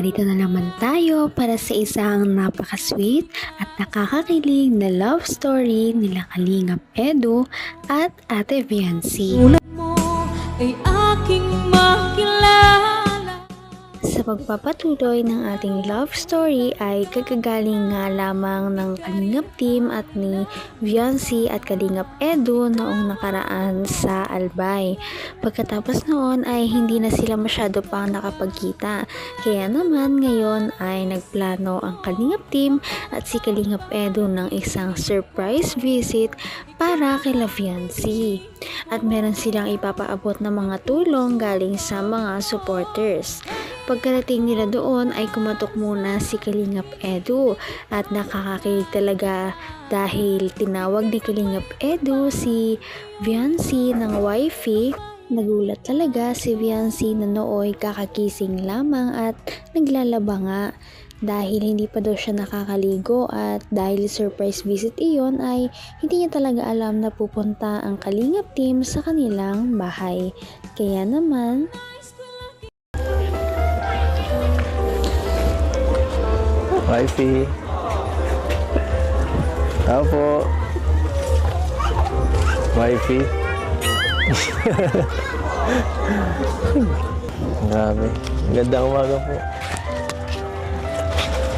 narito na naman tayo para sa isang napaka-sweet at nakakakilig na love story nila Kalingap Edu at Ate Viancy. Tulad mo ay aking makilala. Sa pagpapatuloy ng ating love story ay kagagaling nga lamang ng Kalingap team at ni Viancy at Kalingap Edu noong nakaraan sa Albay. Pagkatapos noon ay hindi na sila masyado pang nakapagkita. Kaya naman ngayon ay nagplano ang Kalingap team at si Kalingap Edu ng isang surprise visit para kay Viancy. At meron silang ipapaabot na mga tulong galing sa mga supporters. Pagkarating nila doon ay kumatok muna si Kalingap Edu at nakakakilig talaga dahil tinawag ni Kalingap Edu si Viancy ng wifey. Nagulat talaga si Viancy na nooy kakakising lamang at naglalaba nga dahil hindi pa daw siya nakakaligo at dahil surprise visit iyon ay hindi niya talaga alam na pupunta ang Kalingap team sa kanilang bahay. Kaya naman Wifey. Tao po. Wifey. Grabe. Gandang umaga po.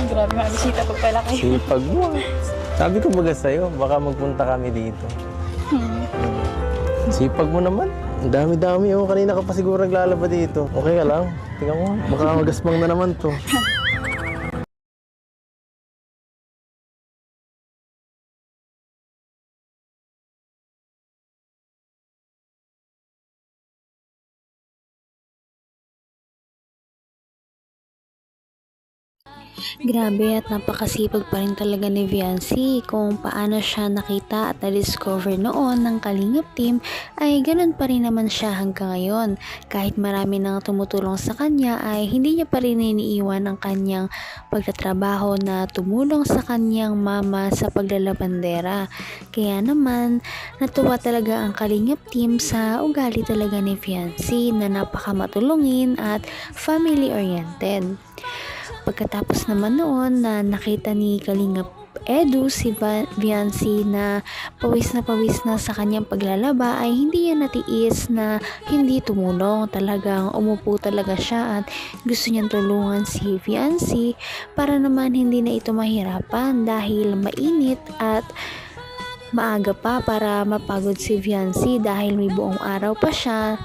Grabe mga bisita pag pala kayo. Sipag mo. Sabi ko baga sa'yo, baka magpunta kami dito. Sipag mo naman. Ang dami-dami. Oh, kanina ka pa siguro naglalaba dito. Okay ka lang? Tingnan mo. Baka magasmang na naman to. grabe at napakasipag pa rin talaga ni Viancy kung paano siya nakita at na-discover noon ng Kalingap team ay ganun pa rin naman siya hanggang ngayon. Kahit marami nang tumutulong sa kanya ay hindi niya pa rin iniiwan ang kanyang pagtatrabaho na tumulong sa kanyang mama sa paglalabandera. Kaya naman natuwa talaga ang Kalingap team sa ugali talaga ni Viancy na napakamatulungin at family oriented. Pagkatapos naman noon na nakita ni Kalingap Edu si Viancy na pawis na sa kanyang paglalaba ay hindi niya natiis na hindi tumulong. Talagang umupo talaga siya at gusto niyang tulungan si Viancy para naman hindi na ito mahirapan dahil mainit at maaga pa para mapagod si Viancy dahil may buong araw pa siya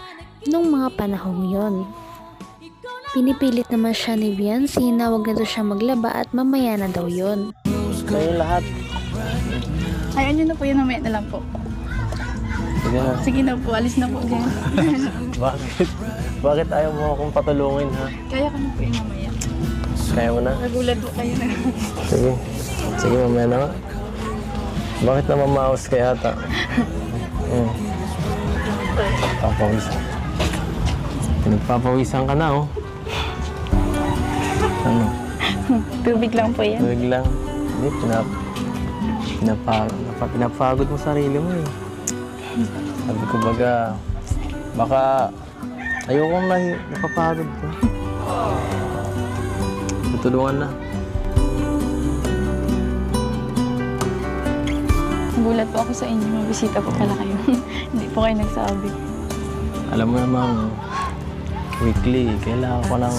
nung mga panahong yon. Pinipilit naman siya ni Viancy na wag na daw siya maglaba at mamaya na daw yun. Ngayon lahat. Ayaw nyo na po yun, mamaya na lang po. Sige na. Sige na po, alis na po dyan. Bakit? Bakit ayaw mo akong patulungin, ha? Kaya ko na po yun mamaya. Kaya mo na? Nagulat po kayo na. Sige. Sige, mamaya na nga. Bakit naman maos ka yata? Papawisan. Pinagpapawisan ka na, oh. Ano? Tubig lang po yan. Tubig lang. Hindi, pinapagod mo sarili mo, eh. Sabi ko baga, baka ayokong napapagod ko. Tutulungan na. Nagulat po ako sa inyo, mabisita po pala kayo. Hindi po kayo nagsabi. Alam mo namang weekly, kailangan ko lang.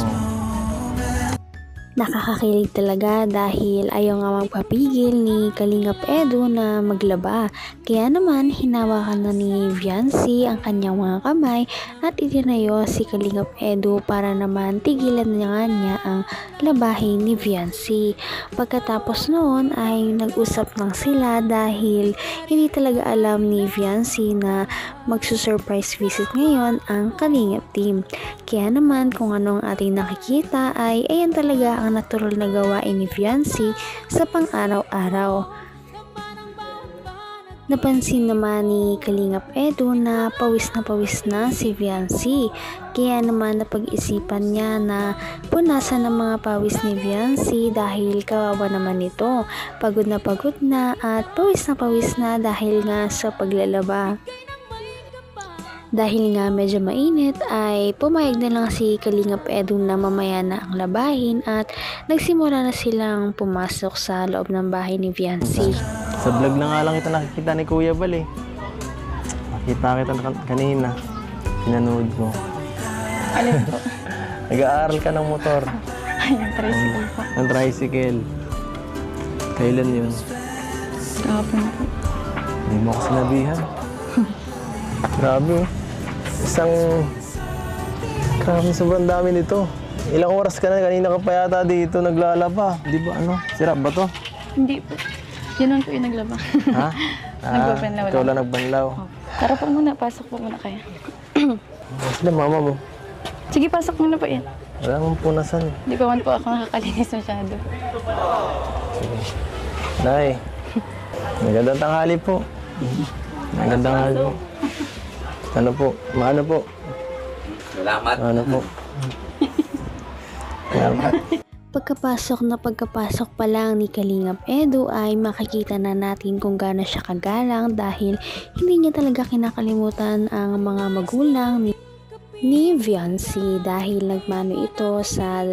Nakakakilig talaga dahil ayaw nga magpapigil ni Kalingap Edu na maglaba. Kaya naman hinawakan na ni Viancy ang kanyang mga kamay at itinayo si Kalingap Edu para naman tigilan na niya ang labahin ni Viancy. Pagkatapos noon ay nag-usap lang sila dahil hindi talaga alam ni Viancy na magsusurprise visit ngayon ang Kalingap team. Kaya naman kung ano ang ating nakikita ay ayan talaga ang natural na gawain ni Viancy sa pang-araw-araw. Napansin naman ni Kalingap Edu na pawis na si Viancy. Kaya naman napag-isipan niya na punasan ng mga pawis ni Viancy dahil kawawa naman ito. Pagod na at pawis na dahil nga sa paglalaba. Dahil nga medyo mainit ay pumayag na lang si Kalingap Edu na mamaya na ang labahin at nagsimula na silang pumasok sa loob ng bahay ni Viancy. Sa vlog na nga lang kita nakikita ni Kuya Bal eh. Nakita kita kanina. Pinanood ko. Alin po? Nag-aaral ka ng motor. Ay, yung tricycle po. Ng tricycle. Kailan yun? Kahapon po. Hindi mo ako sinabihan. Grabe. Grabe, sobrang dami nito. Ilang oras ka na, kanina ka pa yata dito naglalaba. Di ba ano? Sirap ba to? Hindi po. Yun lang po yung naglaba. Ha? Nagbabanlaw Ikaw lang. lang nagbanlaw. Oh. Tara po muna, pasok po muna kayo. Sila mama mo. Sige, pasok muna po yan. Wala mong punasan eh. Hindi pa man po ako nakakalinis masyado. Nay, magandang tanghali po. Magandang tanghali po. Ano po? Maano po? Salamat. Ano po? Salamat. Pagkapasok pa lang ni Kalingap Edu ay makikita na natin kung gaano siya kagalang dahil hindi niya talaga kinakalimutan ang mga magulang ni Viancy dahil nagmano ito sa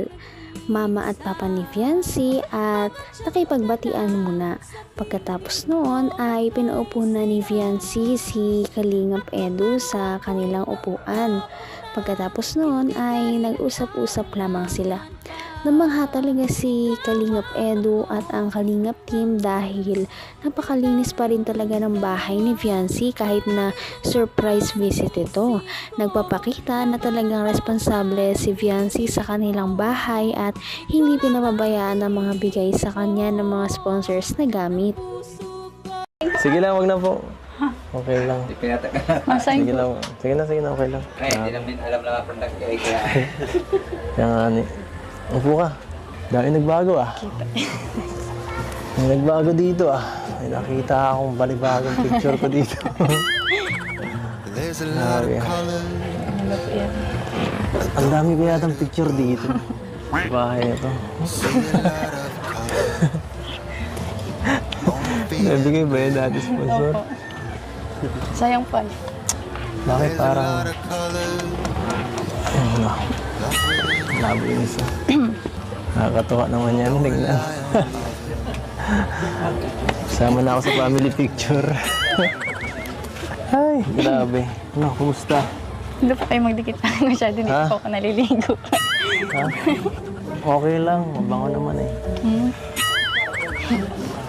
mama at papa ni Viancy at nakipagbatian muna. Pagkatapos noon ay pinaupo na ni Viancy si Kalingap Edu sa kanilang upuan. Pagkatapos noon ay nag-usap-usap lamang sila. Namangha talaga si Kalingap Edu at ang Kalingap team dahil napakalinis pa rin talaga ng bahay ni Viancy kahit na surprise visit ito. Nagpapakita na talagang responsable si Viancy sa kanilang bahay at hindi pinababayaan ang mga bigay sa kanya ng mga sponsors na gamit. Sige lang, wag na po. Okay lang. Hindi pinataka. Masahin Sige po. lang. Sige na, okay lang. Ay, hindi namin alam na product kaya. Kaya nga ni. Upo ka. Dahil nagbago ah. May nagbago dito ah. May nakita akong balibagong picture ko dito. Grabe ah. Ano po yan? Ang dami ko yatang picture dito. Sa bahay na to. Nabigay ba yun dati sponsor? Opo. Sayang pa. Bakit parang... Ano? Labo yung isa. Nakakatuwa naman yan. Tingnan. Sama na ako sa family picture. Ay, grabe. Ano, kumusta? Hindi po kayo magdikit lang masyado. Hindi Ha? po ako naliligo. Ha? Okay lang. Mabango naman eh. Hmm?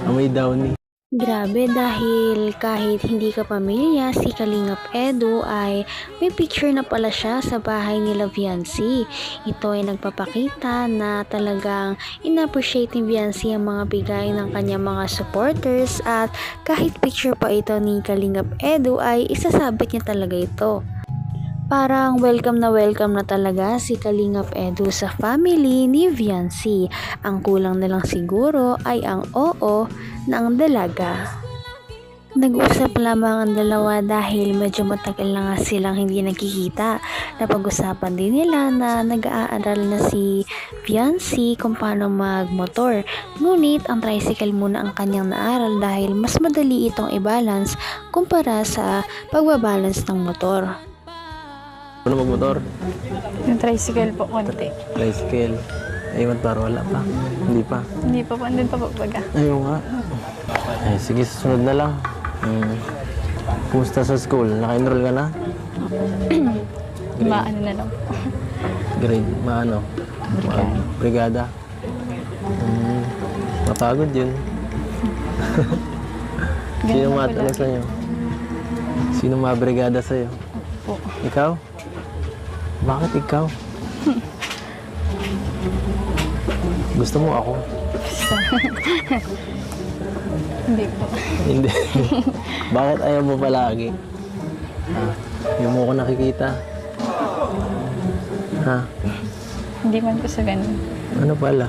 Amoy downy. Grabe dahil kahit hindi ka pamilya, si Kalingap Edu ay may picture na pala siya sa bahay nila Viancy. Ito ay nagpapakita na talagang in-appreciate ni Viancy ang mga bigay ng kanyang mga supporters at kahit picture pa ito ni Kalingap Edu ay isasabit niya talaga ito. Parang welcome na talaga si Kalingap Edu sa family ni Viancy. Ang kulang na lang siguro ay ang oo ng dalaga. Nag-usap lamang ang dalawa dahil medyo matagal na nga silang hindi nagkikita. Napag-usapan din nila na nag-aaral na si Viancy kung paano magmotor. Ngunit ang tricycle muna ang kanyang naaral dahil mas madali itong i-balance kumpara sa pagbabalance ng motor. Ano magmotor? Yung tricycle po, konti. Tricycle. Ayun, parang wala pa. Hindi pa. Hindi pa po, andun pa po baga. Ayun nga. Ay, sige, susunod na lang. Kumusta sa school? Naka-enroll ka na? Maano na lang po. Grade, maano? Brigada. Mapagod yun. Sino Ganun na po matanong lagi. sa'yo? Sino mabrigada sa'yo? Po. Ikaw? Bakit ikaw? Gusto mo ako? Hindi po. Hindi. Bakit ayaw mo palagi? Ha? Hindi mo ako nakikita? Ha? Hindi man po sa ganun. Ano pala?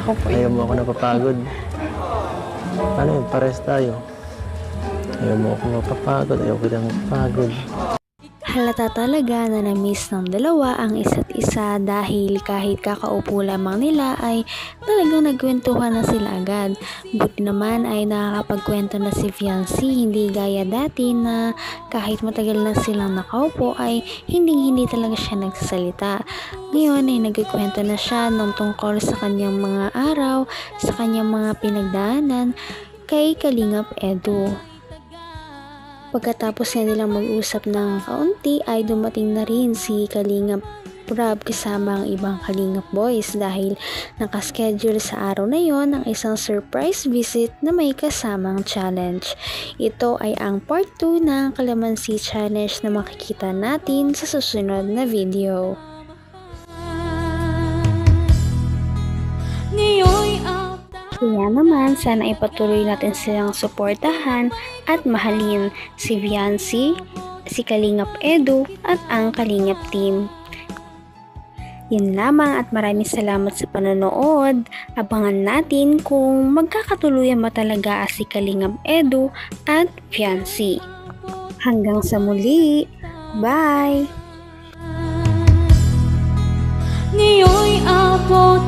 Ako po Ayaw yun. mo ako napapagod? Ano yun? Pares tayo. Ayaw mo ako mapapagod. Ayaw kitang mapapagod. Halata talaga na na-miss ng dalawa ang isa't isa dahil kahit kakaupo lamang nila ay talagang nagkwentuhan na sila agad. Buti naman ay nakakapagkwento na si Fiancé, hindi gaya dati na kahit matagal na silang nakaupo ay hindi talaga siya nagsasalita. Ngayon ay nagkikwento na siya ng tungkol sa kanyang mga araw, sa kanyang mga pinagdaanan kay Kalingap Edu. Pagkatapos nga nilang mag-usap ng kaunti ay dumating na rin si Kalingap Rab kasama ang ibang Kalingap Boys dahil nakaschedule sa araw na yon ang isang surprise visit na may kasamang challenge. Ito ay ang part 2 ng Kalamansi Challenge na makikita natin sa susunod na video. Kaya naman, sana ipatuloy natin silang suportahan at mahalin si Fiancé, si Kalingap Edu at ang Kalingap team. Yun lamang at maraming salamat sa panonood. Abangan natin kung magkakatuluyan ba talaga si Kalingap Edu at Fiancé. Hanggang sa muli. Bye! Ngayon'y abot